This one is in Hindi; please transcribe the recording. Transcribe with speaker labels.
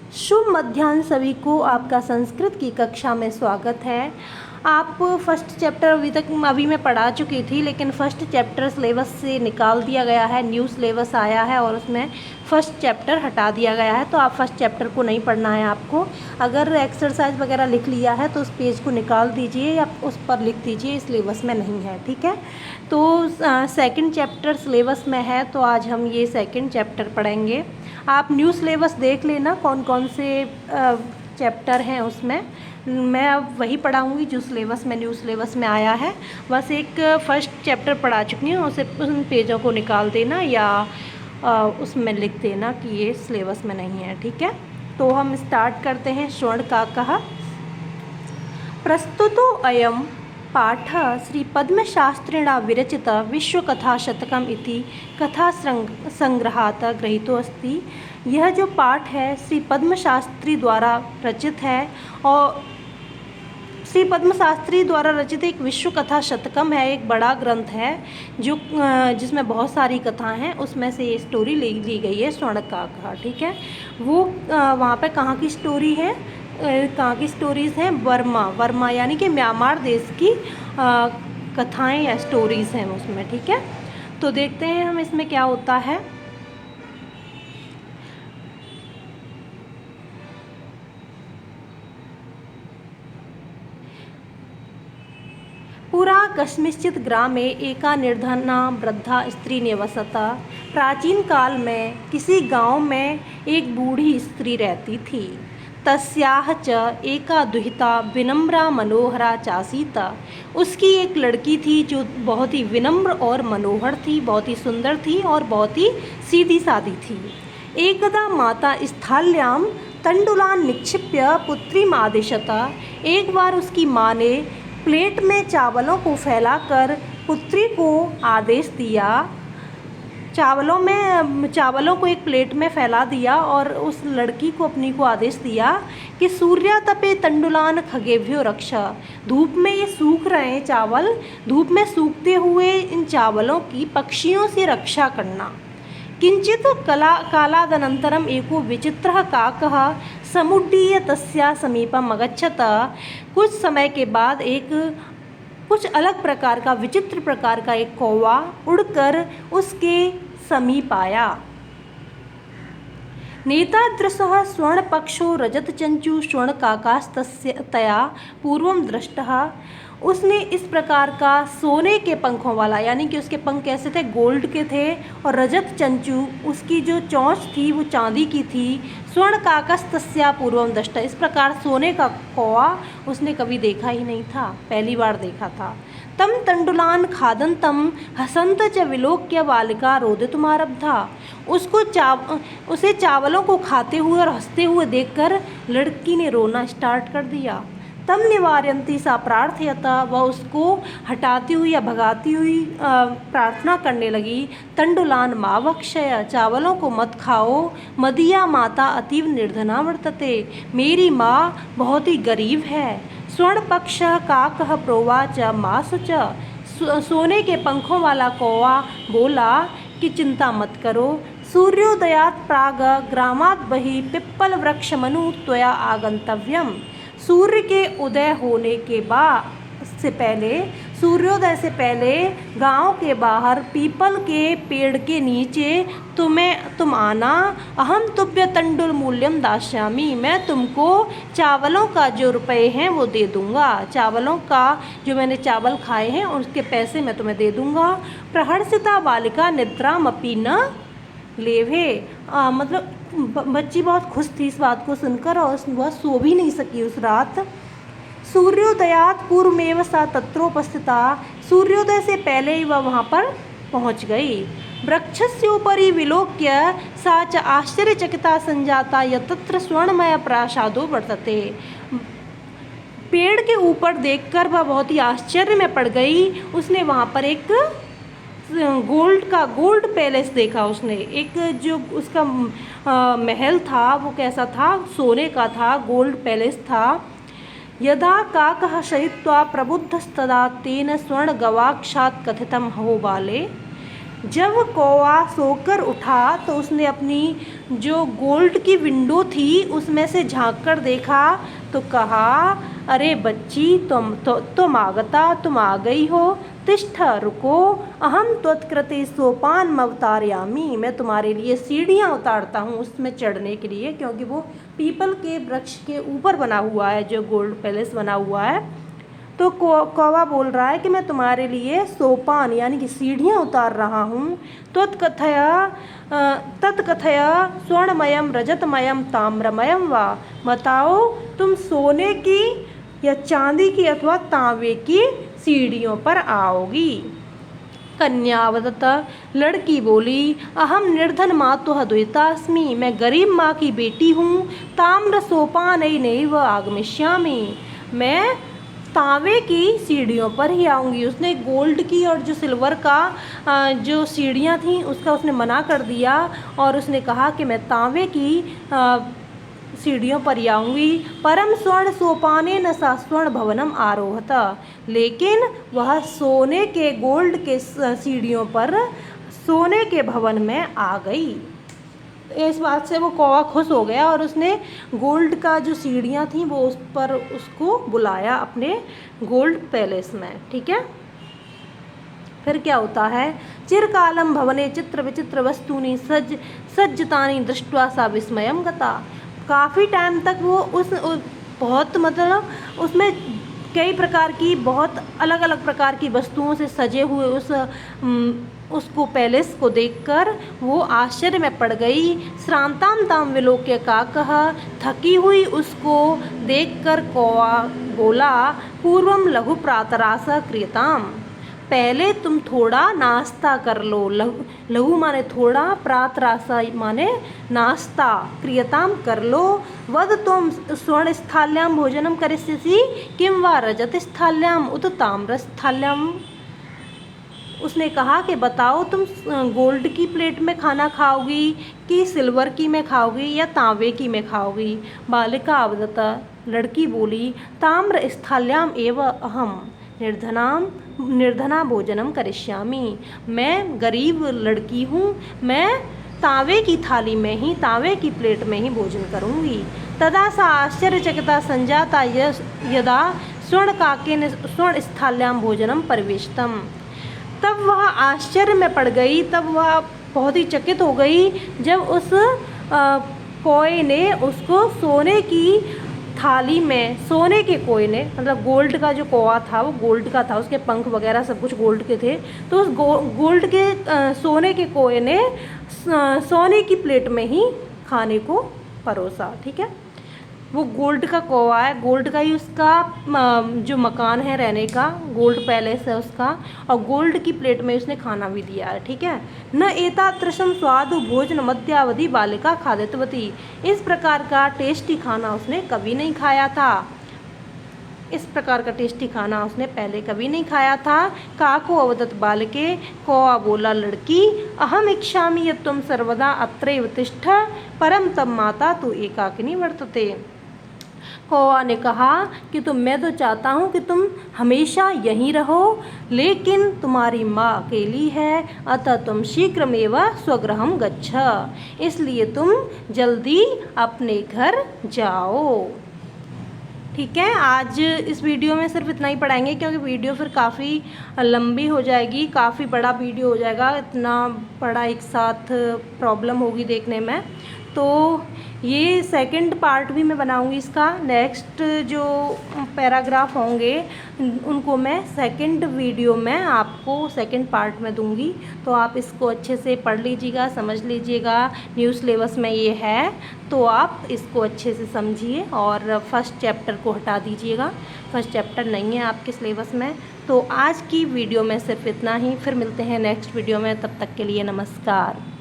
Speaker 1: शुभ मध्याह्न सभी को। आपका संस्कृत की कक्षा में स्वागत है। आप फर्स्ट चैप्टर अभी मैं पढ़ा चुकी थी, लेकिन फर्स्ट चैप्टर सिलेबस से निकाल दिया गया है। न्यू सिलेबस आया है और उसमें फर्स्ट चैप्टर हटा दिया गया है, तो आप फर्स्ट चैप्टर को नहीं पढ़ना है आपको। अगर एक्सरसाइज वगैरह लिख लिया है तो उस पेज को निकाल दीजिए या उस पर लिख दीजिए, सिलेबस में नहीं है, ठीक है। तो सेकंड चैप्टर सिलेबस में है, तो आज हम ये सेकंड चैप्टर पढ़ेंगे। आप न्यू सिलेबस देख लेना कौन कौन से चैप्टर हैं उसमें। मैं अब वही पढ़ाऊँगी जो सिलेबस में न्यू सिलेबस में आया है। बस एक फर्स्ट चैप्टर पढ़ा चुकी हूँ, उसे उन पेजों को निकाल देना या उसमें लिख देना कि ये सिलेबस में नहीं है, ठीक है। तो हम स्टार्ट करते हैं। श्रवणकाकः प्रस्तुतो अयं पाठः श्रीपद्मशास्त्रिणा विरचित विश्वकथाशतकम् इति कथासंग्रहात् गृहीतो अस्ति। यह जो पाठ है श्री पद्मशास्त्री द्वारा रचित है और श्री पद्मशास्त्री द्वारा रचित एक विश्व कथा शतकम है, एक बड़ा ग्रंथ है जो जिसमें बहुत सारी कथाएं हैं। उसमें से ये स्टोरी ली गई है श्रवणकाकः, ठीक है। वो वहाँ पे कहाँ की स्टोरी है, कहाँ की स्टोरीज़ हैं? वर्मा यानी कि म्यांमार देश की कथाएं या स्टोरीज़ हैं उसमें, ठीक है। तो देखते हैं हम इसमें क्या होता है। पुरा कस्मिंश्चित् ग्रामे एका निर्धना वृद्धा स्त्री निवसता। प्राचीन काल में किसी गांव में एक बूढ़ी स्त्री रहती थी। तस्याः च एका दुहिता विनम्रा मनोहरा चासीत। उसकी एक लड़की थी जो बहुत ही विनम्र और मनोहर थी, बहुत ही सुंदर थी और बहुत ही सीधी सादी थी। एकदा माता स्थाल्यां तंडुलान् निक्षिप्य पुत्रीम् आदिशत। एक बार उसकी माँ ने प्लेट में चावलों को फैलाकर पुत्री को आदेश दिया। चावलों को एक प्लेट में फैला दिया और उस लड़की को अपनी को आदेश दिया कि सूर्यातपे तंडुलान खगेभ्यो रक्षा। धूप में ये सूख रहे हैं चावल, धूप में सूखते हुए इन चावलों की पक्षियों से रक्षा करना। किंचित कालादनन्तरम् एको विचित्रः काकः समुड्डीय तस्या समीपम् अगच्छत। कुछ समय के बाद एक कुछ अलग प्रकार का, विचित्र प्रकार का एक कौवा उड़कर उसके समीप आया। नेतादृशः स्वर्णपक्षो रजतचंचू श्रवणकाकास्तया पूर्वं दृष्टः। उसने इस प्रकार का सोने के पंखों वाला, यानी कि उसके पंख कैसे थे? गोल्ड के थे। और रजत चंचू, उसकी जो चोंच थी वो चांदी की थी। स्वर्णकाकस्तस्या पूर्वं दृष्टः, इस प्रकार सोने का कौवा उसने कभी देखा ही नहीं था, पहली बार देखा था। तम तंडुलान खादंतम हसंत च विलोक्य बालिका रोदितुमारब्धा। उसे चावलों को खाते हुए और हंसते हुए देखकर लड़की ने रोना स्टार्ट कर दिया। तम निवारयन्ती सा प्रार्थयता, वह उसको हटाती हुई या भगाती हुई प्रार्थना करने लगी। तंडुलान मा भक्षय, चावलों को मत खाओ। मदीया माता अतीव निर्धना वर्तते, मेरी माँ बहुत ही गरीब है। स्वर्णपक्ष काकः प्रोवाच मा शुच। सोने के पंखों वाला कौवा बोला कि चिंता मत करो। सूर्योदयात् प्राग ग्रामात् बहिः पिप्पल वृक्षमनु त्वया आगंतव्यम। सूर्य के उदय होने के बाद से पहले, सूर्योदय से पहले गांव के बाहर पीपल के पेड़ के नीचे तुम आना। अहम तुभ्य तंडुल मूल्यम दास्यामि, मैं तुमको चावलों का जो रुपए हैं वो दे दूंगा। चावलों का जो मैंने चावल खाए हैं उसके पैसे मैं तुम्हें दे दूंगा। प्रहर्षिता बालिका निद्रामपि न लेभे, मतलब बच्ची बहुत खुश थी इस बात को सुनकर और वह सो भी नहीं सकी उस रात। सूर्योदयात् पूर्वमेव सा तत्रोपस्थिता, सूर्योदय से पहले ही वह वहाँ पर पहुँच गई। वृक्षस्योपरि विलोक्य सा च आश्चर्यचकिता संजाता यतत्र स्वर्णमय प्रासादो वर्तते। पेड़ के ऊपर देखकर वह बहुत ही आश्चर्य में पड़ गई। उसने वहाँ पर एक गोल्ड पैलेस देखा। उसने एक जो उसका महल था वो कैसा था? सोने का था, गोल्ड पैलेस था। यदा काकः शयित्वा प्रबुद्धस्तदा तेन स्वर्णगवाक्षात् कथितं हो बाले। जब कौवा सोकर उठा तो उसने अपनी जो गोल्ड की विंडो थी उसमें से झांक कर देखा तो कहा, अरे बच्ची, तुम आगता, तुम आ गई हो। तिष्ठ, रुको, अहम त्वत्कृते सोपान अवतारयामी, मैं तुम्हारे लिए सीढ़ियाँ उतारता हूँ उसमें चढ़ने के लिए, क्योंकि वो पीपल के वृक्ष के ऊपर बना हुआ है, जो गोल्ड पैलेस बना हुआ है। तो कौवा बोल रहा है कि मैं तुम्हारे लिए सोपान यानी कि सीढ़ियाँ उतार रहा हूँ। तत्कथया स्वर्णमयम रजतमयम ताम्रमयम वा, बताओ तुम सोने की या चांदी की अथवा तांबे की सीढ़ियों पर आओगी। कन्यावदत, लड़की बोली, अहम निर्धन मातुः द्वैतास्मि, मैं गरीब माँ की बेटी हूँ। ताम्र सोपानैनैव आगमिष्यामि, मैं तांबे की सीढ़ियों पर ही आऊँगी। उसने गोल्ड की और जो सिल्वर का जो सीढ़ियाँ थीं उसका उसने मना कर दिया और उसने कहा कि मैं तांबे की सीढ़ियों पर आऊँगी। परम स्वर्ण सोपाने न सा स्वर्ण भवनम आरोहत, लेकिन वह सोने के गोल्ड के सीढ़ियों पर सोने के भवन में आ गई। इस बात से वो कौवा खुश हो गया और उसने गोल्ड का जो सीढ़ियाँ थीं वो उस पर उसको बुलाया अपने गोल्ड पैलेस में। ठीक है, फिर क्या होता है, चिरकालम भवने चित्र विचित्र वस्तूनि सज्जतानि दृष्ट्वा सा विस्मयम गता। काफ़ी टाइम तक वो बहुत मतलब उसमें कई प्रकार की बहुत अलग अलग प्रकार की वस्तुओं से सजे हुए उसको पैलेस को देखकर वो आश्चर्य में पड़ गई। श्रांताम ताम विलोक्य काकः, थकी हुई उसको देखकर कौवा बोला, पूर्वम लघु प्रातरास क्रियताम, पहले तुम थोड़ा नाश्ता कर लो। लघु माने थोड़ा, प्रातरासा माने नाश्ता, क्रियताम कर लो। वद तुम स्वर्ण स्थाल्याम भोजनम करिष्यसि किम वा रजत स्थाल्याम उत ताम्र स्थाल्याम, उसने कहा कि बताओ तुम गोल्ड की प्लेट में खाना खाओगी कि सिल्वर की में खाओगी या तांबे की में खाओगी। बालिका अवदत, लड़की बोली, ताम्र स्थाल्याम एव अहम निर्धना भोजनम करिष्यामि, मैं गरीब लड़की हूँ, मैं तांबे की थाली में ही, तांबे की प्लेट में ही भोजन करूँगी। तदा सा आश्चर्यचकिता संजाता यदा स्वर्णकाकेन स्वर्ण स्थाल्याम भोजनम परिवेशितम, तब वह आश्चर्य में पड़ गई, तब वह बहुत ही चकित हो गई जब उस कौए ने उसको सोने की थाली में, सोने के कौए ने, मतलब गोल्ड का जो कौवा था वो गोल्ड का था, उसके पंख वगैरह सब कुछ गोल्ड के थे, तो उस गोल्ड के सोने के कौए ने सोने की प्लेट में ही खाने को परोसा। ठीक है, वो गोल्ड का कौवा है, गोल्ड का ही उसका जो मकान है रहने का, गोल्ड पैलेस है उसका, और गोल्ड की प्लेट में उसने खाना भी दिया है। ठीक है, न एतादृशम स्वादु भोजन मध्यावधि बालिका खादितवती, इस प्रकार का टेस्टी खाना उसने कभी नहीं खाया था, इस प्रकार का टेस्टी खाना उसने पहले कभी नहीं खाया था। काको अवदत बालके, कौवा बोला लड़की, अहम इच्छामि यत् त्वं सर्वदा अत्रैव तिष्ठ परम तब माता तु एकाकिनी वर्तते। कौवा ने कहा कि मैं तो चाहता हूँ कि तुम हमेशा यहीं रहो, लेकिन तुम्हारी माँ अकेली है, अतः तुम शीघ्रमेव स्वगृहम गच्छ, इसलिए तुम जल्दी अपने घर जाओ। ठीक है, आज इस वीडियो में सिर्फ इतना ही पढ़ाएंगे, क्योंकि वीडियो फिर काफ़ी लंबी हो जाएगी, काफ़ी बड़ा वीडियो हो जाएगा, इतना बड़ा एक साथ प्रॉब्लम होगी देखने में। तो ये सेकंड पार्ट भी मैं बनाऊंगी इसका, नेक्स्ट जो पैराग्राफ होंगे उनको मैं सेकंड वीडियो में आपको सेकंड पार्ट में दूंगी, तो आप इसको अच्छे से पढ़ लीजिएगा, समझ लीजिएगा। न्यू सिलेबस में ये है, तो आप इसको अच्छे से समझिए और फर्स्ट चैप्टर को हटा दीजिएगा, फर्स्ट चैप्टर नहीं है आपके सिलेबस में। तो आज की वीडियो में सिर्फ इतना ही, फिर मिलते हैं नेक्स्ट वीडियो में, तब तक के लिए नमस्कार।